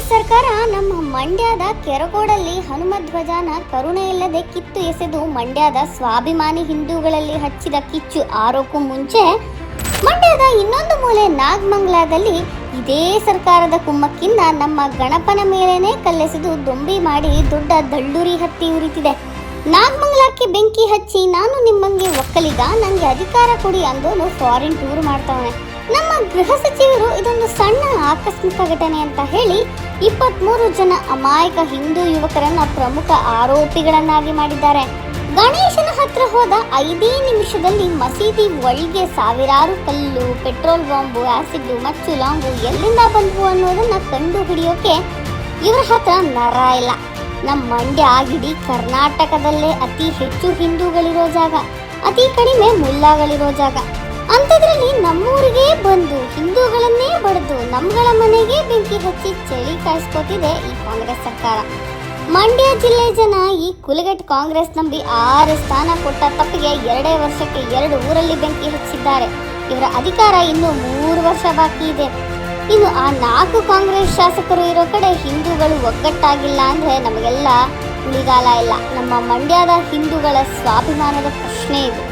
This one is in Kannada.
ಸರ್ಕಾರ ನಮ್ಮ ಮಂಡ್ಯದ ಕೆರಗೋಡಲ್ಲಿ ಹನುಮ ಧ್ವಜನ ಕರುಣೆ ಇಲ್ಲದೆ ಕಿತ್ತು ಎಸೆದು ಮಂಡ್ಯದ ಸ್ವಾಭಿಮಾನಿ ಹಿಂದೂಗಳಲ್ಲಿ ಹಚ್ಚಿದ ಕಿಚ್ಚು ಆರೋಕ್ಕೂ ಮುಂಚೆ ಮಂಡ್ಯದ ಇನ್ನೊಂದು ಮೂಲೆ ನಾಗಮಂಗಲದಲ್ಲಿ ಇದೇ ಸರ್ಕಾರದ ಕುಮ್ಮಕ್ಕಿಂದ ನಮ್ಮ ಗಣಪನ ಮೇಲೇನೆ ಕಲ್ಲೆಸೆದು ದೊಂಬಿ ಮಾಡಿ ದೊಡ್ಡ ದಳ್ಳೂರಿ ಹತ್ತಿ ಉರಿತಿದೆ. ನಾಗಮಂಗಲಕ್ಕೆ ಬೆಂಕಿ ಹಚ್ಚಿ ನಾನು ನಿಮ್ಮಂಗೆ ಒಕ್ಕಲಿಗ, ನನಗೆ ಅಧಿಕಾರ ಕೊಡಿ ಅಂದೋನು ಫಾರಿನ್ ಟೂರ್ ಮಾಡ್ತಾವನೆ. ನಮ್ಮ ಗೃಹ ಸಚಿವರು ಇದೊಂದು ಸಣ್ಣ ಆಕಸ್ಮಿಕ ಘಟನೆ ಅಂತ ಹೇಳಿ 23 ಜನ ಅಮಾಯಕ ಹಿಂದೂ ಯುವಕರನ್ನ ಪ್ರಮುಖ ಆರೋಪಿಗಳನ್ನಾಗಿ ಮಾಡಿದ್ದಾರೆ. ಗಣೇಶನ ಹತ್ರ ಹೋದ 5 ನಿಮಿಷದಲ್ಲಿ ಮಸೀದಿ ಒಳಗೆ ಸಾವಿರಾರು ಕಲ್ಲು, ಪೆಟ್ರೋಲ್ ಬಾಂಬು, ಆಸಿಡ್, ಮಚ್ಚು, ಲಾಂಗು ಎಲ್ಲಿಂದ ಬಂದ್ವು ಅನ್ನೋದನ್ನ ಕಂಡು ಹಿಡಿಯೋಕೆ ಇವರ ಹತ್ರ ನರ ಇಲ್ಲ. ನಮ್ಮ ಮಂಡ್ಯ ಇಡೀ ಕರ್ನಾಟಕದಲ್ಲೇ ಅತಿ ಹೆಚ್ಚು ಹಿಂದೂಗಳಿರೋ ಜಾಗ, ಅತಿ ಕಡಿಮೆ ಮುಲ್ಲಾಗಳಿರೋ ಜಾಗ. ಅಂಥದ್ರಲ್ಲಿ ನಮ್ಮೂರಿಗೆ ಬಂದು ಹಿಂದೂಗಳನ್ನೇ ಬಡಿದು ನಮ್ಗಳ ಮನೆಗೆ ಬೆಂಕಿ ಹಚ್ಚಿ ಚಳಿ ಕಾಯಿಸ್ಕೊತಿದೆ ಈ ಕಾಂಗ್ರೆಸ್ ಸರ್ಕಾರ. ಮಂಡ್ಯ ಜಿಲ್ಲೆ ಜನ ಈ ಕುಲಗೆಟ್ ಕಾಂಗ್ರೆಸ್ ನಂಬಿ 6 ಸ್ಥಾನ ಕೊಟ್ಟ ತಪ್ಪಿಗೆ 2 ವರ್ಷಕ್ಕೆ 2 ಊರಲ್ಲಿ ಬೆಂಕಿ ಹಚ್ಚಿದ್ದಾರೆ. ಇವರ ಅಧಿಕಾರ ಇನ್ನು 3 ವರ್ಷ ಬಾಕಿ ಇದೆ. ಇನ್ನು ಆ 4 ಕಾಂಗ್ರೆಸ್ ಶಾಸಕರು ಇರೋ ಕಡೆ ಹಿಂದೂಗಳು ಒಗ್ಗಟ್ಟಾಗಿಲ್ಲ ಅಂದ್ರೆ ನಮಗೆಲ್ಲ ಉಳಿಗಾಲ ಇಲ್ಲ. ನಮ್ಮ ಮಂಡ್ಯದ ಹಿಂದೂಗಳ ಸ್ವಾಭಿಮಾನದ ಪ್ರಶ್ನೆ ಇದು.